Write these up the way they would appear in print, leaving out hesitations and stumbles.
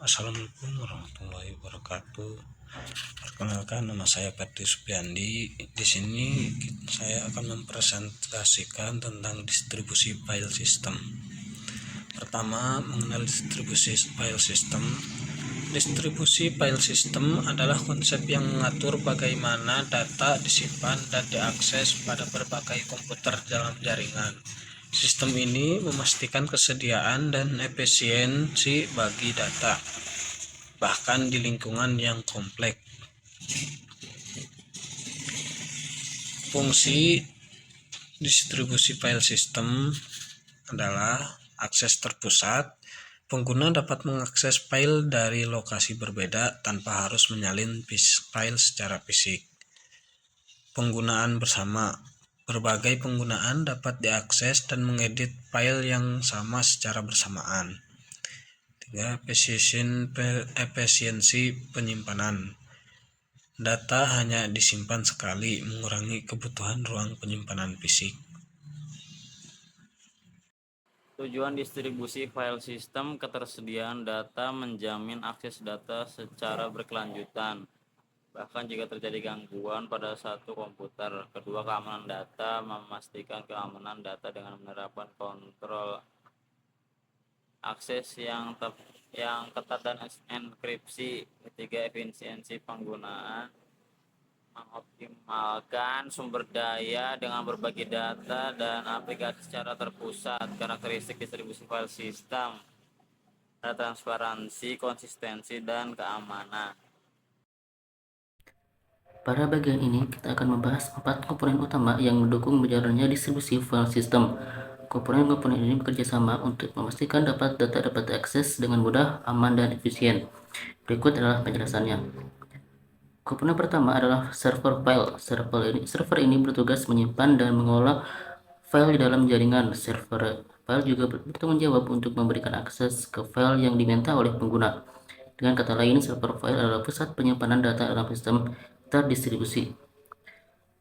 Assalamualaikum warahmatullahi wabarakatuh. Perkenalkan, nama saya Ferdi Supiandi. Di sini saya akan mempresentasikan tentang distribusi file system. Pertama, mengenal distribusi file system. Distribusi file system adalah konsep yang mengatur bagaimana data disimpan dan diakses pada berbagai komputer dalam jaringan. Sistem ini memastikan kesediaan dan efisiensi bagi data, bahkan di lingkungan yang kompleks. Fungsi distribusi file system adalah akses terpusat. Pengguna dapat mengakses file dari lokasi berbeda tanpa harus menyalin file secara fisik. Penggunaan bersama. Berbagai penggunaan dapat diakses dan mengedit file yang sama secara bersamaan. 3. Efisiensi penyimpanan. Data hanya disimpan sekali, mengurangi kebutuhan ruang penyimpanan fisik. Tujuan distribusi file system: ketersediaan data, menjamin akses data secara berkelanjutan, bahkan jika terjadi gangguan pada satu komputer. Kedua, keamanan data, memastikan keamanan data dengan menerapkan kontrol akses yang ketat dan enkripsi. Ketiga, efisiensi penggunaan, mengoptimalkan sumber daya dengan berbagi data dan aplikasi secara terpusat. Karakteristik distribusi file system: ada transparansi, konsistensi, dan keamanan. Pada bagian ini, kita akan membahas 4 komponen utama yang mendukung berjalannya distribusi file system. Komponen-komponen ini bekerja sama untuk memastikan data dapat diakses dengan mudah, aman, dan efisien. Berikut adalah penjelasannya. Komponen pertama adalah server file. Server ini bertugas menyimpan dan mengolah file di dalam jaringan. Server file juga bertanggung jawab untuk memberikan akses ke file yang diminta oleh pengguna. Dengan kata lain, server file adalah pusat penyimpanan data dalam sistem terdistribusi.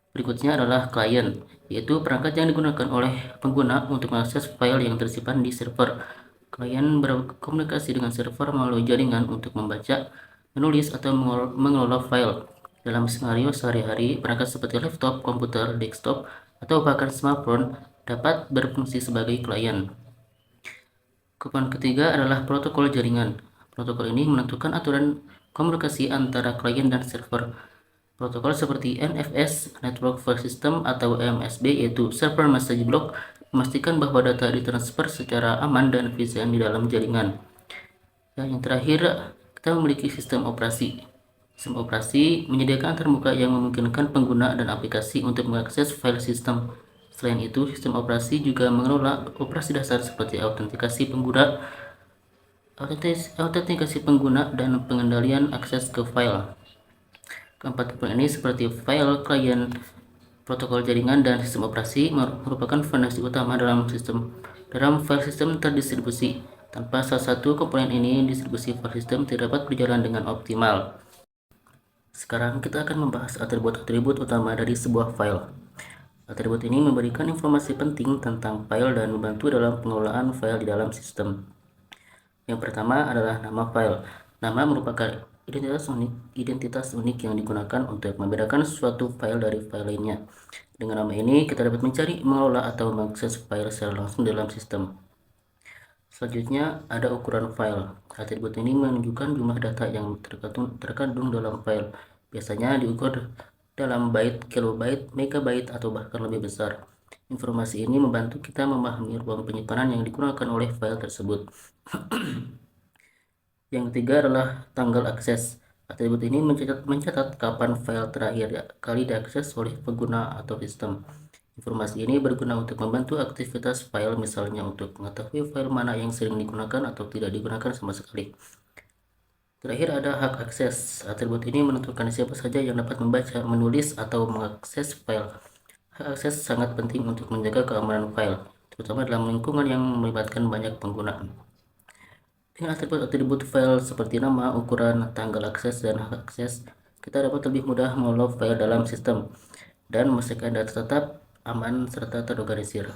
Berikutnya adalah klien, yaitu perangkat yang digunakan oleh pengguna untuk mengakses file yang tersimpan di server. Klien berkomunikasi dengan server melalui jaringan untuk membaca, menulis, atau mengelola file. Dalam skenario sehari-hari, perangkat seperti laptop, komputer, desktop, atau bahkan smartphone dapat berfungsi sebagai klien. Komponen ketiga adalah protokol jaringan. Protokol ini menentukan aturan komunikasi antara klien dan server. Protokol seperti NFS, Network File System, atau MSB, yaitu Server Message Block, memastikan bahwa data ditransfer secara aman dan efisien di dalam jaringan. Dan yang terakhir, kita memiliki sistem operasi. Sistem operasi menyediakan terbuka yang memungkinkan pengguna dan aplikasi untuk mengakses file sistem. Selain itu, sistem operasi juga mengelola operasi dasar seperti autentikasi pengguna dan pengendalian akses ke file. Keempat komponen ini seperti file, klien, protokol jaringan, dan sistem operasi merupakan fondasi utama dalam file system terdistribusi. Tanpa salah satu komponen ini, distribusi file system tidak dapat berjalan dengan optimal. Sekarang kita akan membahas atribut-atribut utama dari sebuah file. Atribut ini memberikan informasi penting tentang file dan membantu dalam pengelolaan file di dalam sistem. Yang pertama adalah nama file. Nama merupakan identitas unik yang digunakan untuk membedakan suatu file dari file lainnya. Dengan nama ini, kita dapat mencari, mengelola, atau mengakses file secara langsung dalam sistem. Selanjutnya, ada ukuran file. Atribut ini menunjukkan jumlah data yang terkandung dalam file. Biasanya diukur dalam byte, kilobyte, megabyte, atau bahkan lebih besar. Informasi ini membantu kita memahami ruang penyimpanan yang digunakan oleh file tersebut. Yang ketiga adalah tanggal akses. Atribut ini mencatat kapan file terakhir kali diakses oleh pengguna atau sistem. Informasi ini berguna untuk membantu aktivitas file, misalnya untuk mengetahui file mana yang sering digunakan atau tidak digunakan sama sekali. Terakhir ada hak akses. Atribut ini menentukan siapa saja yang dapat membaca, menulis, atau mengakses file. Hak akses sangat penting untuk menjaga keamanan file, terutama dalam lingkungan yang melibatkan banyak pengguna. Dengan atribut-atribut file seperti nama, ukuran, tanggal akses, dan hak akses, kita dapat lebih mudah mengelola file dalam sistem dan memastikan data tetap aman serta terorganisir.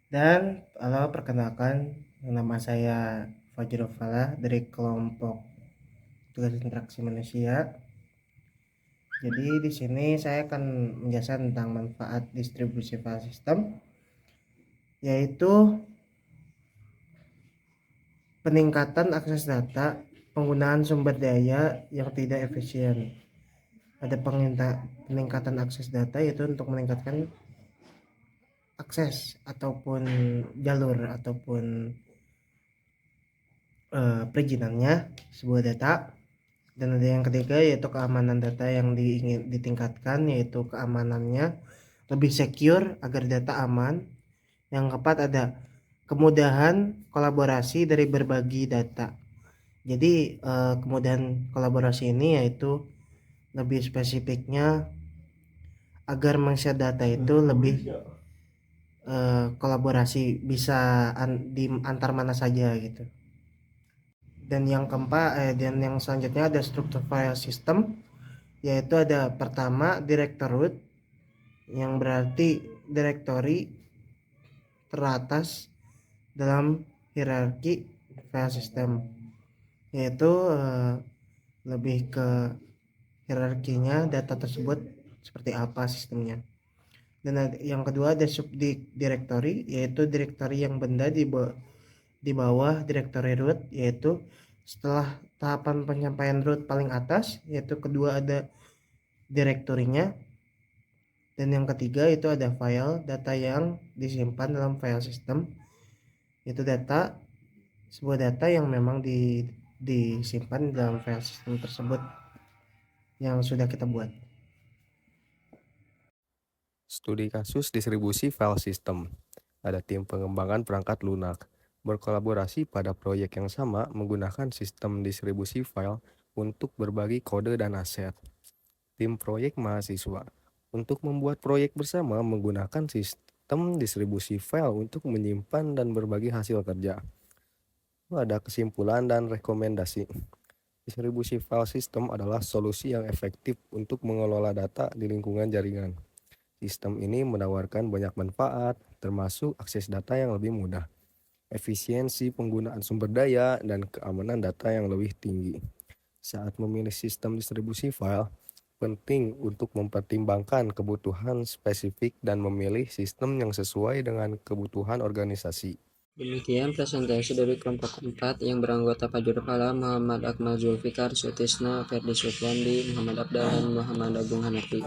Dan halo, perkenalkan, nama saya Fajrul Falah dari kelompok tugas interaksi manusia. Jadi di sini saya akan menjelaskan tentang manfaat distribusi file system, yaitu peningkatan akses data, penggunaan sumber daya yang tidak efisien. Ada peningkatan akses data yaitu untuk meningkatkan akses ataupun jalur ataupun perizinannya sebuah data. Dan ada yang ketiga yaitu keamanan data yang ditingkatkan, yaitu keamanannya lebih secure agar data aman. Yang keempat ada kemudahan kolaborasi dari berbagi data. Jadi kemudahan kolaborasi ini yaitu lebih spesifiknya agar mengshare data itu lebih kolaborasi, bisa di antar mana saja gitu. Dan yang keempat dan yang selanjutnya ada struktur file system, yaitu ada pertama director root, yang berarti direktori teratas dalam hierarki file system, yaitu lebih ke hierarkinya data tersebut seperti apa sistemnya. Dan yang kedua ada subdirectory, yaitu direktori yang benda di bawah direktori root, yaitu setelah tahapan penyampaian root paling atas, yaitu kedua ada direktorinya. Dan yang ketiga itu ada file, data yang disimpan dalam file system, yaitu sebuah data yang memang disimpan dalam file system tersebut yang sudah kita buat. Studi kasus distribusi file system. Ada tim pengembangan perangkat lunak berkolaborasi pada proyek yang sama menggunakan sistem distribusi file untuk berbagi kode dan aset. Tim proyek mahasiswa untuk membuat proyek bersama menggunakan sistem distribusi file untuk menyimpan dan berbagi hasil kerja. Ada kesimpulan dan rekomendasi. Distribusi file system adalah solusi yang efektif untuk mengelola data di lingkungan jaringan. Sistem ini menawarkan banyak manfaat, termasuk akses data yang lebih mudah, efisiensi penggunaan sumber daya, dan keamanan data yang lebih tinggi. Saat memilih sistem distribusi file, penting untuk mempertimbangkan kebutuhan spesifik dan memilih sistem yang sesuai dengan kebutuhan organisasi. Demikian presentasi dari kelompok 4 yang beranggota Fajrul Falah, Muhammad Akmal Zulfikar, Sutisna, Ferdi Sufiandi, Muhammad Abdal, dan Muhammad Agung Hanafi.